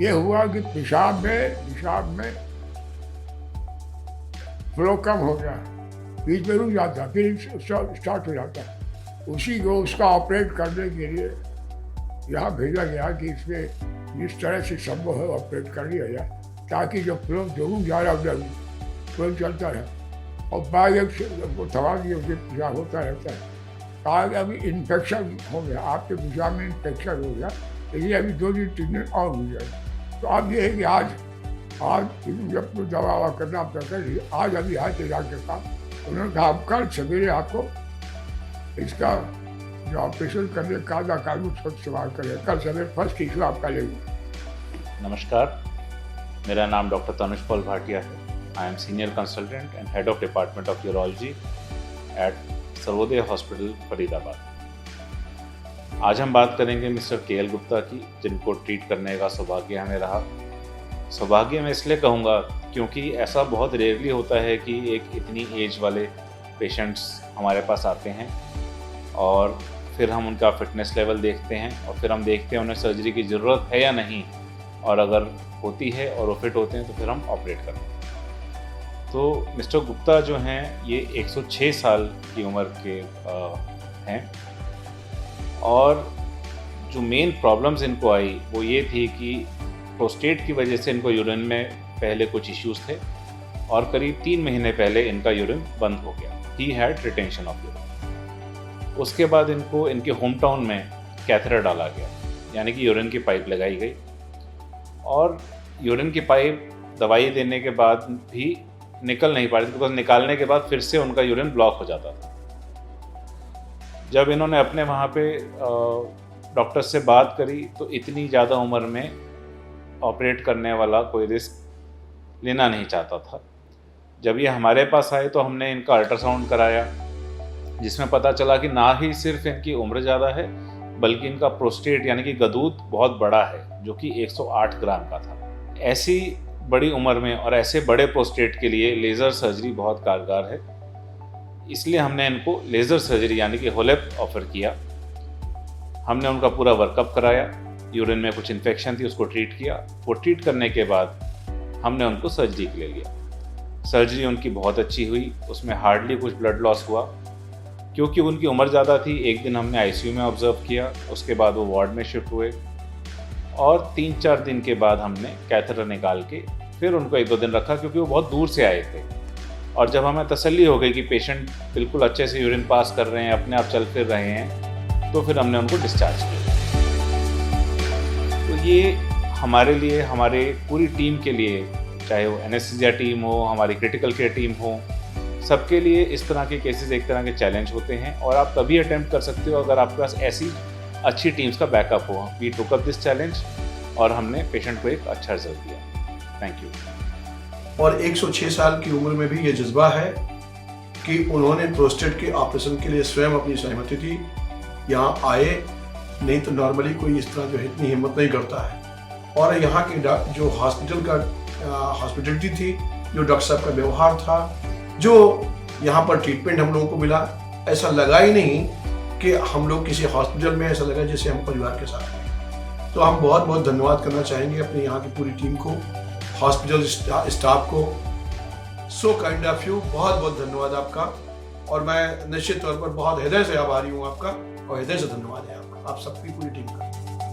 ये हुआ कि पेशाब में फ्लो कम हो गया, बीच में रुक जाता, फिर स्टार्ट हो जाता। उसी को उसका ऑपरेट करने के लिए यहाँ भेजा गया कि इसमें जिस तरह से संभव है ऑपरेट कर लिया जाए, ताकि जो फ्लो जो रुक जा रहा है फ्लो चलता रहे और बाहर को थमा दिए उसे पेशाब होता रहता है। कहा कि अभी इन्फेक्शन हो गया, आपके पेशाब में इन्फेक्शन हो गया, लेकिन अभी 2 दिन 3 दिन और हो जाए। तो अब ये है कि आज जब तो दवा ववा करना अपना कर लिया, आज अभी हाथ से जाकर काम उन्होंने कहा अब कल सवेरे आपको इसका जो ऑपरेशन करने का कानून इस्तेमाल करें, कल सवेरे फर्स्ट इशू आपका लेंगे। नमस्कार, मेरा नाम डॉक्टर तनुज पॉल भाटिया है। I am senior consultant and head of department of urology at Sarvodaya hospital Faridabad. आज हम बात करेंगे मिस्टर के.एल. गुप्ता की, जिनको ट्रीट करने का सौभाग्य हमें रहा। सौभाग्य मैं इसलिए कहूँगा क्योंकि ऐसा बहुत रेयरली होता है कि एक इतनी एज वाले पेशेंट्स हमारे पास आते हैं और फिर हम उनका फिटनेस लेवल देखते हैं और फिर हम देखते हैं उन्हें सर्जरी की ज़रूरत है या नहीं, और अगर होती है और वो फिट होते हैं तो फिर हम ऑपरेट करते हैं। तो मिस्टर गुप्ता जो हैं ये 106 साल की उम्र के हैं और जो मेन प्रॉब्लम्स इनको आई वो ये थी कि प्रोस्टेट की वजह से इनको यूरिन में पहले कुछ इश्यूज थे और करीब 3 महीने पहले इनका यूरिन बंद हो गया। He had retention of urine. उसके बाद इनको इनके होम टाउन में कैथेटर डाला गया, यानी कि यूरिन की पाइप लगाई गई, और यूरिन की पाइप दवाई देने के बाद भी निकल नहीं पा रही थी, बिकॉज निकालने के बाद फिर से उनका यूरिन ब्लॉक हो जाता था। जब इन्होंने अपने वहाँ पे डॉक्टर से बात करी तो इतनी ज़्यादा उम्र में ऑपरेट करने वाला कोई रिस्क लेना नहीं चाहता था। जब ये हमारे पास आए तो हमने इनका अल्ट्रासाउंड कराया, जिसमें पता चला कि ना ही सिर्फ इनकी उम्र ज़्यादा है बल्कि इनका प्रोस्टेट यानी कि गदूत बहुत बड़ा है, जो कि 108 ग्राम का था। ऐसी बड़ी उम्र में और ऐसे बड़े प्रोस्टेट के लिए लेज़र सर्जरी बहुत कारगर है, इसलिए हमने इनको लेज़र सर्जरी यानी कि होलेप ऑफ़र किया। हमने उनका पूरा वर्कअप कराया, यूरिन में कुछ इन्फेक्शन थी उसको ट्रीट किया। वो ट्रीट करने के बाद हमने उनको सर्जरी के लिए लिया। सर्जरी उनकी बहुत अच्छी हुई, उसमें हार्डली कुछ ब्लड लॉस हुआ। क्योंकि उनकी उम्र ज़्यादा थी, एक दिन हमने आईसीयू में ऑब्जर्व किया, उसके बाद वो वार्ड में शिफ्ट हुए और 3-4 दिन के बाद हमने कैथेटर निकाल के फिर उनको 1-2 दिन रखा, क्योंकि वो बहुत दूर से आए थे। और जब हमें तसल्ली हो गई कि पेशेंट बिल्कुल अच्छे से यूरिन पास कर रहे हैं, अपने आप चल फिर रहे हैं, तो फिर हमने उनको डिस्चार्ज किया। तो ये हमारे लिए, हमारे पूरी टीम के लिए, चाहे वो एनेस्थीसिया टीम हो, हमारी क्रिटिकल केयर टीम हो, सबके लिए इस तरह के केसेस एक तरह के चैलेंज होते हैं और आप तभी अटेम्प्ट कर सकते हो अगर आपके पास ऐसी अच्छी टीम्स का बैकअप हो। We took up this challenge और हमने पेशेंट को एक अच्छा रिजल्ट दिया। Thank you. और 106 साल की उम्र में भी ये जज्बा है कि उन्होंने प्रोस्टेट के ऑपरेशन के लिए स्वयं अपनी सहमति दी, यहाँ आए, नहीं तो नॉर्मली कोई इस तरह जो है इतनी हिम्मत नहीं करता है। और यहाँ के जो हॉस्पिटल का हॉस्पिटलिटी थी, जो डॉक्टर साहब का व्यवहार था, जो यहाँ पर ट्रीटमेंट हम लोगों को मिला, ऐसा लगा ही नहीं कि हम लोग किसी हॉस्पिटल में, ऐसा लगा जैसे हम परिवार के साथ हैं। तो हम बहुत बहुत धन्यवाद करना चाहेंगे अपने यहाँ की पूरी टीम को, हॉस्पिटल स्टाफ को। सो काइंड ऑफ यू, बहुत बहुत धन्यवाद आपका। और मैं निश्चित तौर पर बहुत हृदय से आभारी हूँ आपका, और हृदय से धन्यवाद है आपका, आप सबकी पूरी टीम का।